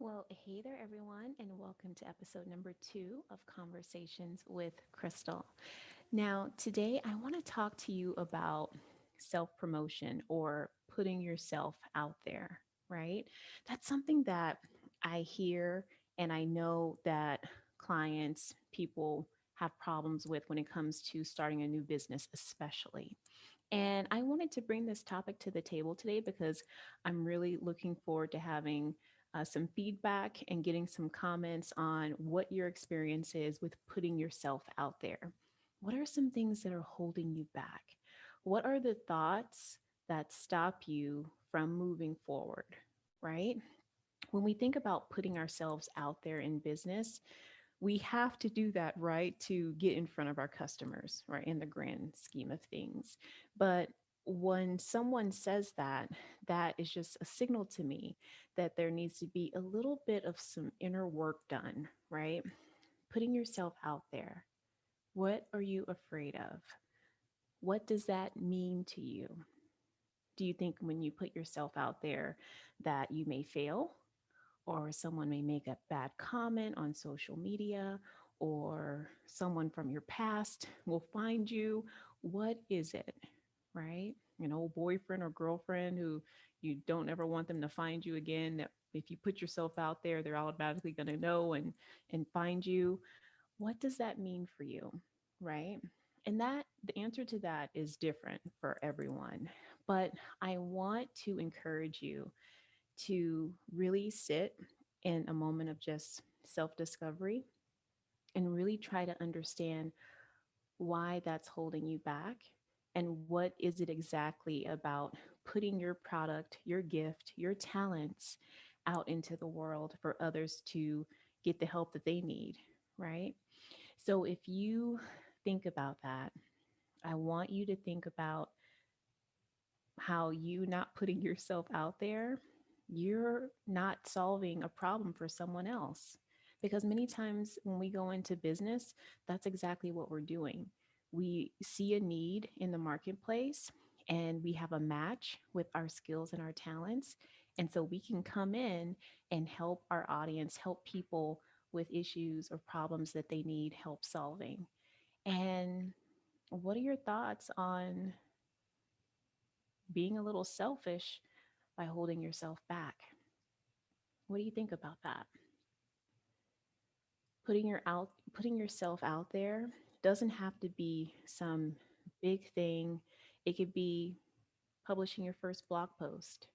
Well, hey there, everyone, and welcome to episode number 2 of Conversations with Christal. Now, today I want to talk to you about self promotion or putting yourself out there, right? That's something that I hear and I know that clients, people have problems with when it comes to starting a new business, especially. And I wanted to bring this topic to the table today because I'm really looking forward to having some feedback and getting some comments on what your experience is with putting yourself out there. What are some things that are holding you back? What are the thoughts that stop you from moving forward, right? When we think about putting ourselves out there in business, we have to do that, right, to get in front of our customers, right, in the grand scheme of things. But when someone says that, that is just a signal to me that there needs to be a little bit of some inner work done, right? Putting yourself out there. What are you afraid of? What does that mean to you? Do you think when you put yourself out there that you may fail? Or someone may make a bad comment on social media, or someone from your past will find you. What is it, right? An old boyfriend or girlfriend who you don't ever want them to find you again. That if you put yourself out there, they're automatically going to know and find you. What does that mean for you, right? And that the answer to that is different for everyone. But I want to encourage you to really sit in a moment of just self discovery and really try to understand why that's holding you back and what is it exactly about putting your product, your gift, your talents out into the world for others to get the help that they need, right? So if you think about that, I want you to think about how you not putting yourself out there, you're not solving a problem for someone else. Because many times when we go into business, that's exactly what we're doing. We see a need in the marketplace and we have a match with our skills and our talents. And so we can come in and help our audience, help people with issues or problems that they need help solving. And what are your thoughts on being a little selfish by holding yourself back? What do you think about that? Putting yourself out there doesn't have to be some big thing. It could be publishing your first blog post.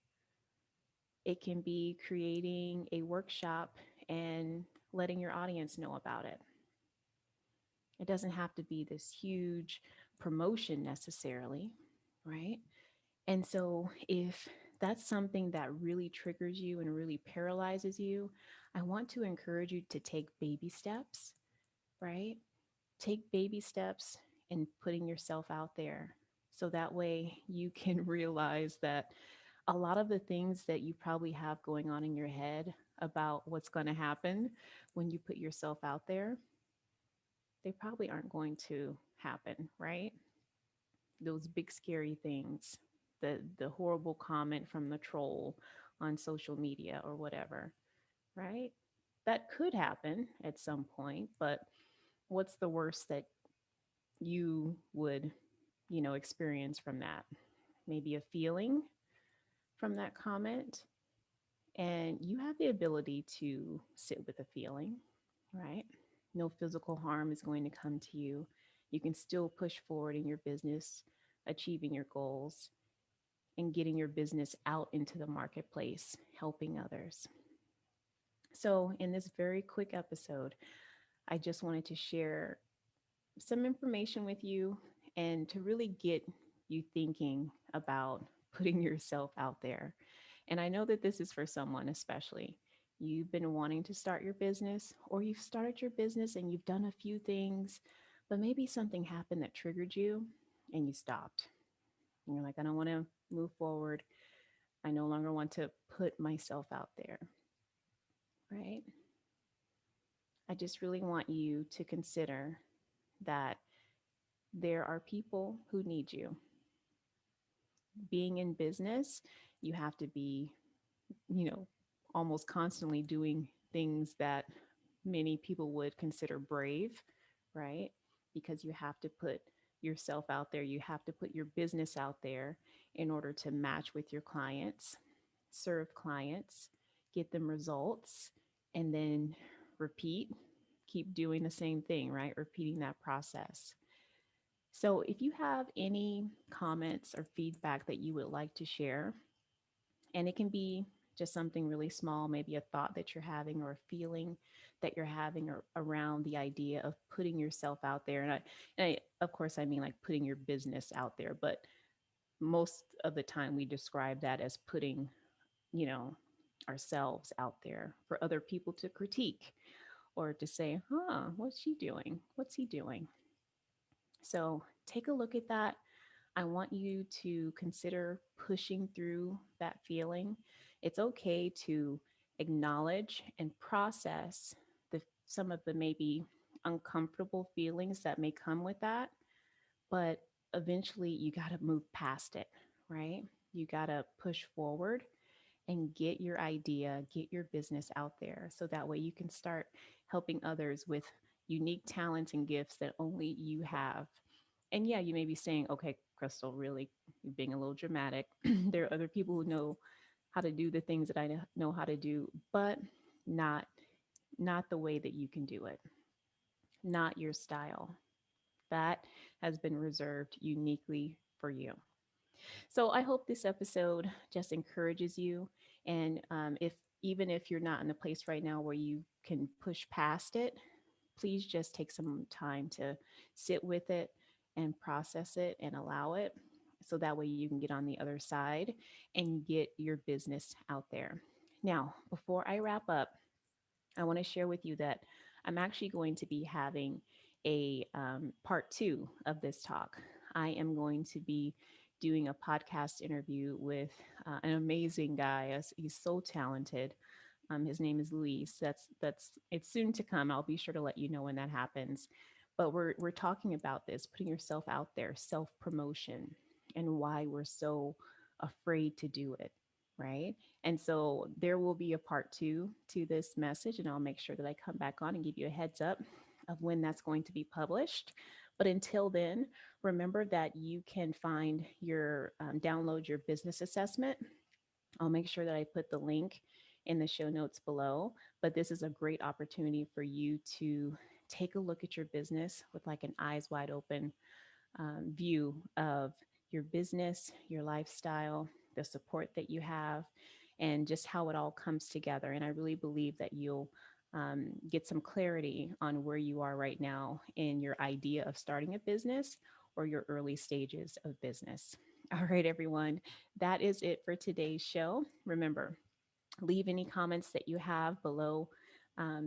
It can be creating a workshop and letting your audience know about it. It doesn't have to be this huge promotion necessarily, right? And so, if that's something that really triggers you and really paralyzes you, I want to encourage you to take baby steps, right? Take baby steps in putting yourself out there. So that way you can realize that a lot of the things that you probably have going on in your head about what's going to happen when you put yourself out there, they probably aren't going to happen, right? Those big scary things, the horrible comment from the troll on social media or whatever, right? That could happen at some point, but what's the worst that you would, experience from that? Maybe a feeling from that comment, and you have the ability to sit with a feeling, right? No physical harm is going to come to you. You can still push forward in your business, achieving your goals and getting your business out into the marketplace, helping others. So, in this very quick episode, I just wanted to share some information with you and to really get you thinking about putting yourself out there. And I know that this is for someone, especially. You've been wanting to start your business, or you've started your business and you've done a few things, but maybe something happened that triggered you and you stopped. And you're like, I don't want to move forward. I no longer want to put myself out there, right? I just really want you to consider that there are people who need you. Being in business, you have to be, you know, almost constantly doing things that many people would consider brave, right? Because you have to put yourself out there, you have to put your business out there in order to match with your clients, serve clients, get them results, and then repeat, keep doing the same thing, right? Repeating that process. So, if you have any comments or feedback that you would like to share, and it can be just something really small, maybe a thought that you're having or a feeling that you're having around the idea of putting yourself out there. Of course, I mean like putting your business out there, but most of the time we describe that as putting, you know, ourselves out there for other people to critique or to say, huh, what's she doing? What's he doing? So take a look at that. I want you to consider pushing through that feeling. It's okay to acknowledge and process some of the maybe uncomfortable feelings that may come with that, but eventually you got to move past it, right? You got to push forward and get your idea, get your business out there so that way you can start helping others with unique talents and gifts that only you have. And yeah, you may be saying, okay, Christal, really, you're being a little dramatic. There are other people who know how to do the things that I know how to do, but not not the way that you can do it, not your style. That has been reserved uniquely for you. So I hope this episode just encourages you. And if even if you're not in a place right now where you can push past it, please just take some time to sit with it and process it and allow it. So that way you can get on the other side and get your business out there. Now, before I wrap up, I want to share with you that I'm actually going to be having a part two of this talk. I am going to be doing a podcast interview with an amazing guy. He's so talented. His name is Luis. That's it's soon to come. I'll be sure to let you know when that happens. But we're talking about this, putting yourself out there, self promotion, and why we're so afraid to do it, right? And so there will be a part two to this message, and I'll make sure that I come back on and give you a heads up of when that's going to be published. But until then, remember that you can find download your business assessment. I'll make sure that I put the link in the show notes below. But this is a great opportunity for you to take a look at your business with like an eyes wide open view of your business, your lifestyle, the support that you have, and just how it all comes together. And I really believe that you'll get some clarity on where you are right now in your idea of starting a business or your early stages of business. All right, everyone, that is it for today's show. Remember, leave any comments that you have below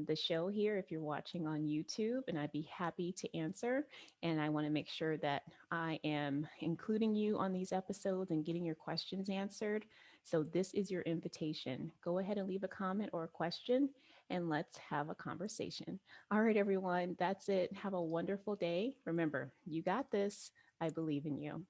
the show here if you're watching on YouTube, and I'd be happy to answer. And I want to make sure that I am including you on these episodes and getting your questions answered. So, this is your invitation. Go ahead and leave a comment or a question, and let's have a conversation. All right, everyone, that's it. Have a wonderful day. Remember, you got this. I believe in you.